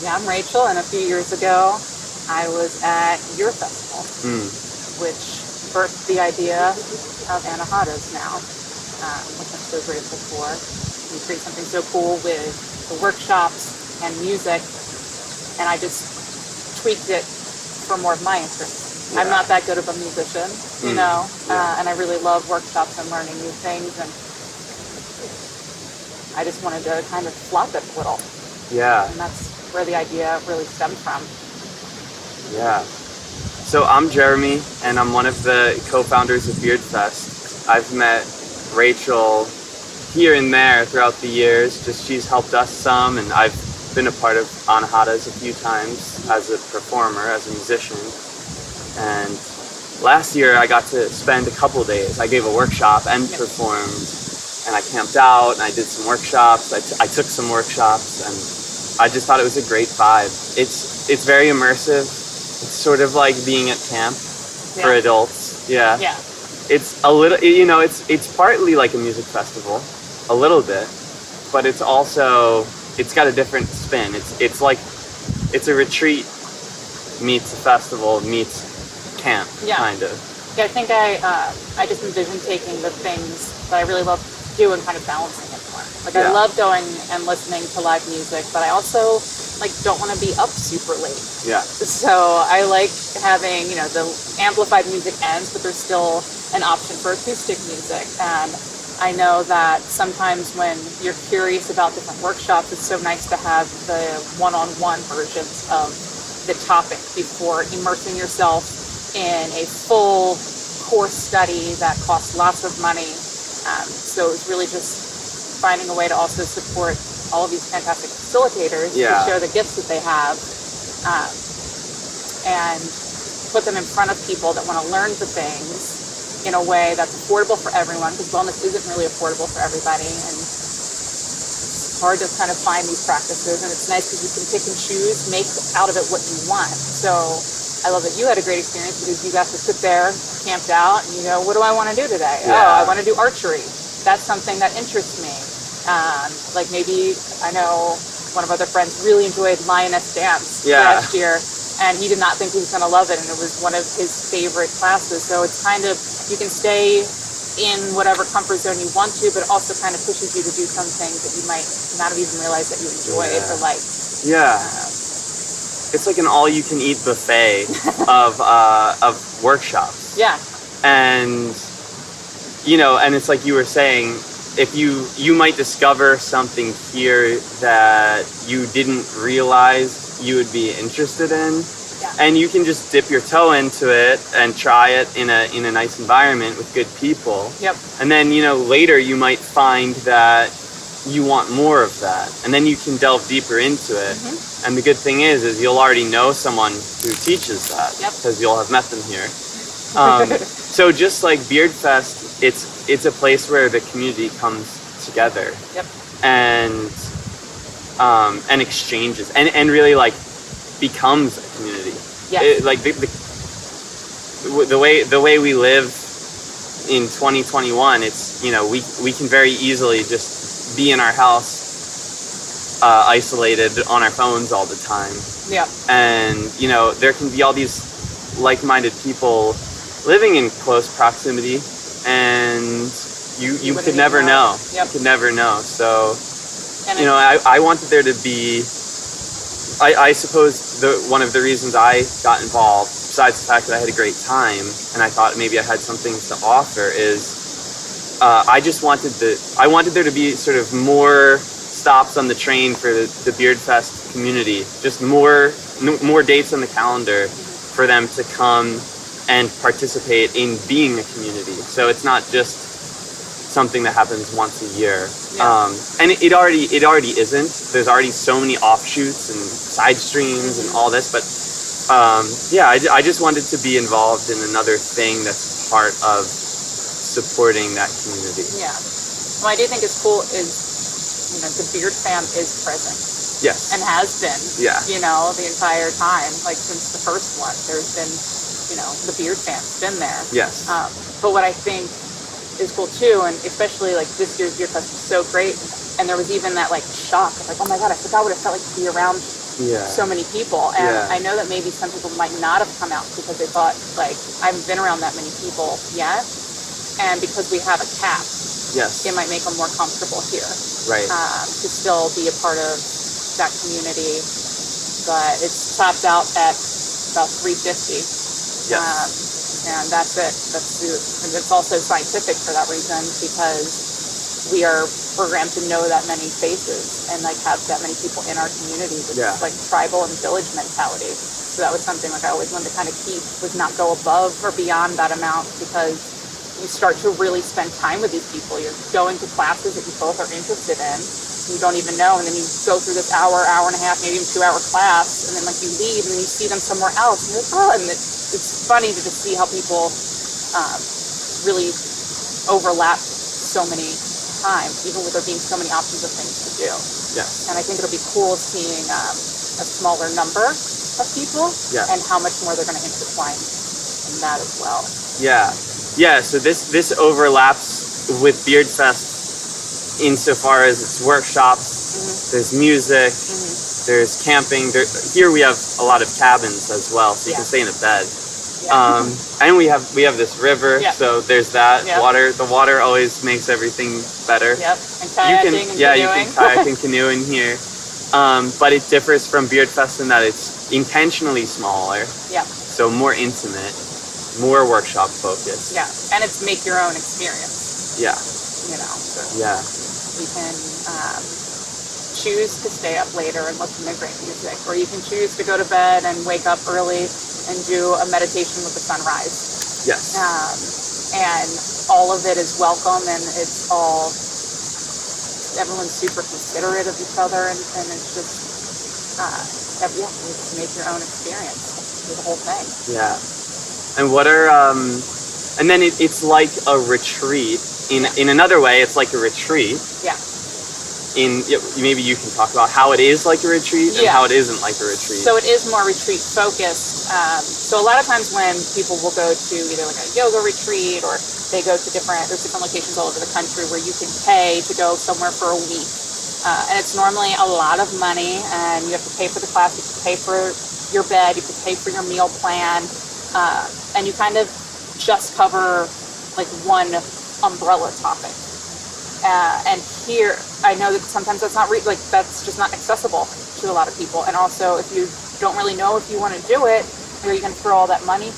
Yeah, I'm Rachel, and a few years ago, I was at your festival, which birthed the idea of Anahatas now, which I'm so grateful for. We create something so cool with the workshops and music, and I just tweaked it for more of my interests. Yeah. I'm not that good of a musician, you know, and I really love workshops and learning new things, and I just wanted to kind of flop it a little. Yeah. And that's where the idea really stemmed from. Yeah. So I'm Jeremy, and I'm one of the co-founders of Beardfest. I've met Rachel here and there throughout the years. Just she's helped us some, and I've been a part of Anahatas a few times as a performer, as a musician. And last year I got to spend a couple days. I gave a workshop and performed, and I camped out, and I did some workshops. I took some workshops, and I just thought it was a great vibe. It's very immersive. It's sort of like being at camp for adults. Yeah. Yeah. It's a little, you know, it's partly like a music festival, a little bit, but it's also, it's got a different spin. It's like, it's a retreat meets a festival meets camp, kind of. Yeah, I think I just envision taking the things that I really love to do and kind of balancing it more. Like I love going and listening to live music, but I also don't want to be up super late. Yeah. So I like having, you know, the amplified music ends, but there's still an option for acoustic music. And I know that sometimes when you're curious about different workshops, it's so nice to have the one-on-one versions of the topic before immersing yourself in a full course study that costs lots of money. So it's really just finding a way to also support all of these fantastic facilitators to show the gifts that they have, and put them in front of people that want to learn the things in a way that's affordable for everyone, because wellness isn't really affordable for everybody, and it's hard to kind of find these practices, and it's nice because you can pick and choose, make out of it what you want. So I love that you had a great experience because you got to sit there, camped out, and you go, what do I want to do today? Oh, I want to do archery. That's something that interests me. Like maybe, I know one of our other friends really enjoyed lioness dance last year, and he did not think he was going to love it, and it was one of his favorite classes. So it's kind of, you can stay in whatever comfort zone you want to, but it also kind of pushes you to do some things that you might not have even realized that you enjoyed or like. Yeah. It's like an all-you-can-eat buffet of workshops. Yeah. And, you know, and it's like you were saying, if you might discover something here that you didn't realize you would be interested in, and you can just dip your toe into it and try it in a nice environment with good people. Yep. And then, you know, later you might find that you want more of that, and then you can delve deeper into it. And the good thing is you'll already know someone who teaches that, because you'll have met them here. So just like Beardfest, it's a place where the community comes together and exchanges and really like becomes a community. Like the way we live in 2021, it's, you know, we can very easily just be in our house, isolated on our phones all the time. And, you know, there can be all these like-minded people living in close proximity, and you could never know. You could never know. So, you know, I wanted there to be, I suppose one of the reasons I got involved, besides the fact that I had a great time and I thought maybe I had something to offer, is I wanted there to be sort of more stops on the train for the Beardfest community, just more dates on the calendar for them to come and participate in being a community. So it's not just something that happens once a year. And it already isn't. There's already so many offshoots and side streams and all this, but I just wanted to be involved in another thing that's part of supporting that community. Yeah. What I do think is cool is, you know, the Beard fam is present. Yes. And has been. Yeah. You know, the entire time, like since the first one, there's been, you know, the Beard fam's been there. Yes. But what I think is cool too, and especially like this year's Beardfest was so great, and there was even that like shock of like, oh my god, I forgot what it felt like to be around so many people. And I know that maybe some people might not have come out because they thought, like, I haven't been around that many people yet. And because we have a cap, it might make them more comfortable here. Right. To still be a part of that community. But it's topped out at about 350. And that's it. And it's also scientific for that reason, because we are programmed to know that many faces and like have that many people in our community, which is like tribal and village mentality. So that was something like I always wanted to kind of keep, was not go above or beyond that amount, because you start to really spend time with these people. You're going to classes that you both are interested in. You don't even know, and then you go through this hour and a half, maybe even 2 hour class, and then like you leave and then you see them somewhere else, and you're like, oh, and it's funny to just see how people really overlap so many times, even with there being so many options of things to do. And I think it'll be cool seeing a smaller number of people and how much more they're going to intertwine in that as well. So this overlaps with Beardfest insofar as it's workshops, there's music, there's camping. Here we have a lot of cabins as well, so you can stay in a bed. And we have this river, so there's that water. The water always makes everything better. And kayaking and canoeing. You can kayak and canoe in here. But it differs from Beardfest in that it's intentionally smaller. So more intimate, more workshop focused. And it's make your own experience. You know. So you can choose to stay up later and listen to great music, or you can choose to go to bed and wake up early and do a meditation with the sunrise. And all of it is welcome, and it's all, everyone's super considerate of each other, and it's just, you just make your own experience through the whole thing. And what are, and then it's like a retreat. In another way, it's like a retreat. Maybe you can talk about how it is like a retreat and how it isn't like a retreat. So it is more retreat focused. So a lot of times when people will go to either like a yoga retreat, or they go to there's different locations all over the country where you can pay to go somewhere for a week. And it's normally a lot of money, and you have to pay for the class, you have to pay for your bed, you have to pay for your meal plan, and you kind of just cover like one umbrella topic. And here, I know that sometimes that's not that's just not accessible to a lot of people. And also, if you don't really know if you want to do it, or you can throw all that money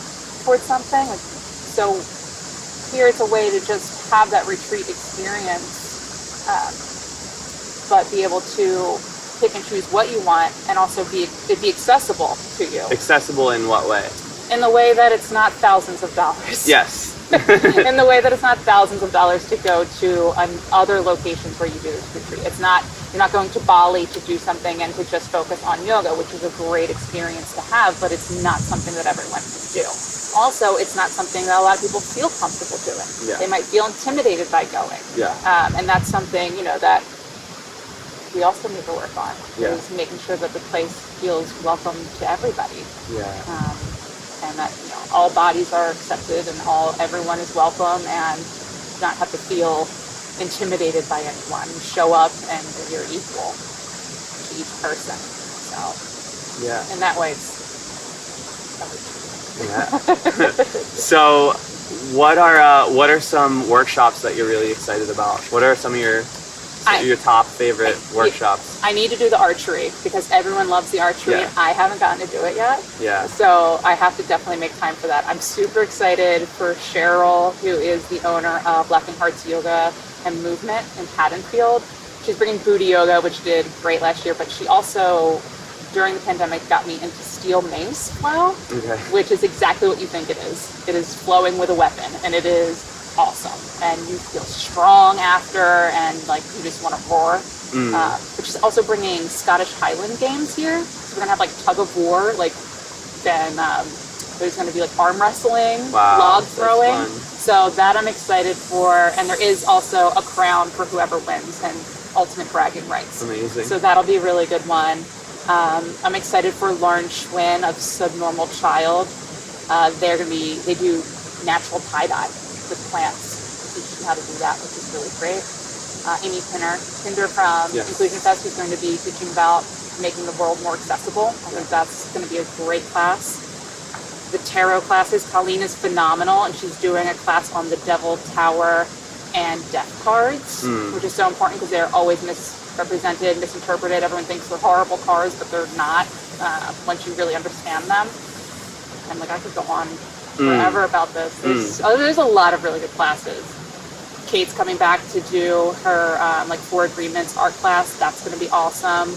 towards something. So here, it's a way to just have that retreat experience, but be able to pick and choose what you want, and also be accessible to you. Accessible in what way? In the way that it's not thousands of dollars. In the way that it's not thousands of dollars to go to other locations where you do this retreat. It's not, you're not going to Bali to do something and to just focus on yoga, which is a great experience to have, but it's not something that everyone can do. Also, it's not something that a lot of people feel comfortable doing. They might feel intimidated by going. And that's something, that we also need to work on, is making sure that the place feels welcome to everybody. And that all bodies are accepted, and everyone is welcome, and not have to feel intimidated by anyone. You show up and you're equal to each person. So in that way, it's So what are some workshops that you're really excited about? What are some of your top favorite workshops? I need to do the archery, because everyone loves the archery, and I haven't gotten to do it yet. So I have to definitely make time for that. I'm super excited for Cheryl, who is the owner of Laughing Hearts Yoga and Movement in Haddonfield. She's bringing booty yoga, which did great last year, but she also, during the pandemic, got me into steel mace flow, which is exactly what you think it is. It is flowing with a weapon, and it is awesome, and you feel strong after, and like you just want to roar. Which is also bringing Scottish Highland games here, so we're gonna have like tug of war, then there's gonna be like arm wrestling, log throwing, so that I'm excited for. And there is also a crown for whoever wins, and ultimate bragging rights. Amazing. So that'll be a really good one. I'm excited for Lauren Schwinn of Subnormal Child. They do natural tie-dye with plants, teach you how to do that, which is really great. Amy Pinder from Inclusion Fest, who's going to be teaching about making the world more accessible. I think that's going to be a great class. The tarot classes, Colleen is phenomenal, and she's doing a class on the Devil Tower and death cards, which is so important because they're always misrepresented, misinterpreted. Everyone thinks they're horrible cards, but they're not once you really understand them. And like I could go on forever about this. There's a lot of really good classes. Kate's coming back to do her like 4 Agreements art class. That's going to be awesome.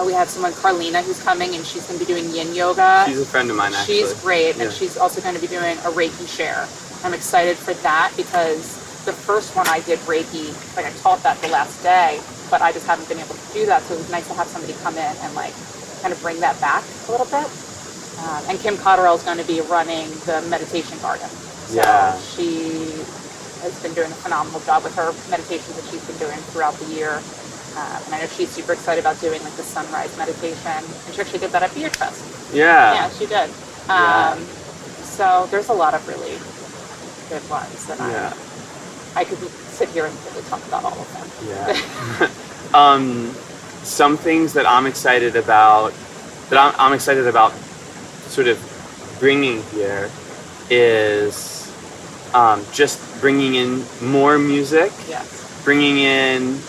We have someone, Carlina, who's coming, and she's going to be doing yin yoga. She's a friend of mine, actually. She's great, and she's also going to be doing a Reiki share. I'm excited for that because the first one I did Reiki, like I taught that the last day, but I just haven't been able to do that. So it was nice to have somebody come in and like kind of bring that back a little bit. And Kim Cotterell is going to be running the meditation garden. So she has been doing a phenomenal job with her meditations that she's been doing throughout the year. And I know she's super excited about doing like the sunrise meditation. And she actually did that at Beardfest. Yeah, she did. So there's a lot of really good ones that I could sit here and really talk about all of them. Yeah. Some things that I'm excited about, sort of bringing here is just bringing in more music. Bringing in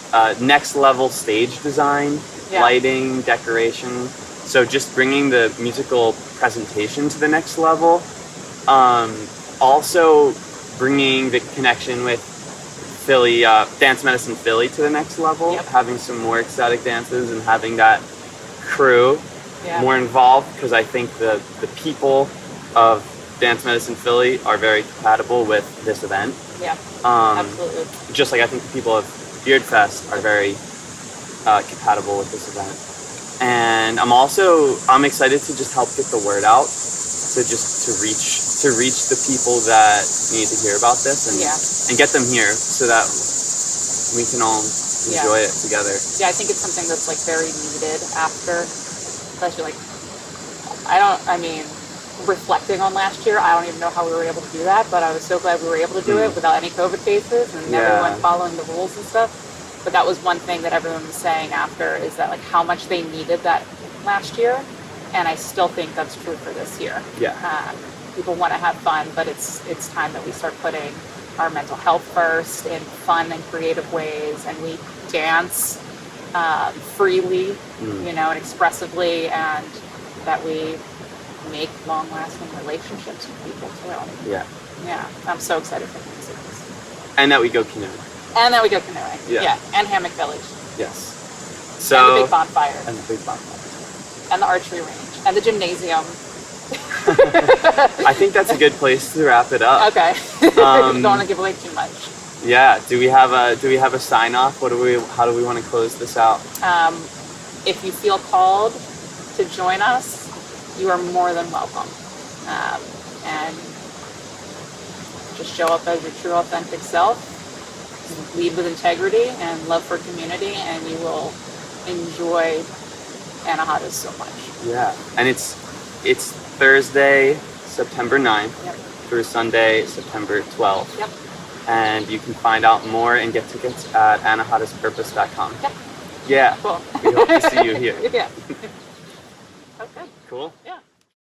next level stage design, lighting, decoration. So just bringing the musical presentation to the next level. Also bringing the connection with Philly, Dance Medicine Philly to the next level. Having some more ecstatic dances and having that crew more involved, because I think the people of Dance Medicine Philly are very compatible with this event. Absolutely. Just like I think the people of Beardfest are very compatible with this event. And I'm excited to just help get the word out, to reach the people that need to hear about this and get them here so that we can all enjoy it together. Yeah, I think it's something that's like very needed after, especially like reflecting on last year, I don't even know how we were able to do that, but I was so glad we were able to do it without any COVID cases and everyone following the rules and stuff. But that was one thing that everyone was saying after, is that like how much they needed that last year, and I still think that's true for this year. People want to have fun, but it's time that we start putting our mental health first in fun and creative ways, and we dance freely, and expressively, and that we make long-lasting relationships with people too. I'm so excited for things. And that we go canoeing. And Hammock Village. So and the big bonfire. And the archery range. And the gymnasium. I think that's a good place to wrap it up. Okay. Don't want to give away too much. Do we have a sign off? How do we want to close this out? If you feel called to join us, you are more than welcome. And just show up as your true, authentic self. Lead with integrity and love for community, and you will enjoy Anahatas so much. And it's Thursday, September 9th through Sunday, September 12th. And you can find out more and get tickets at anahataspurpose.com. Cool. We hope to see you here. Okay. Cool. Yeah.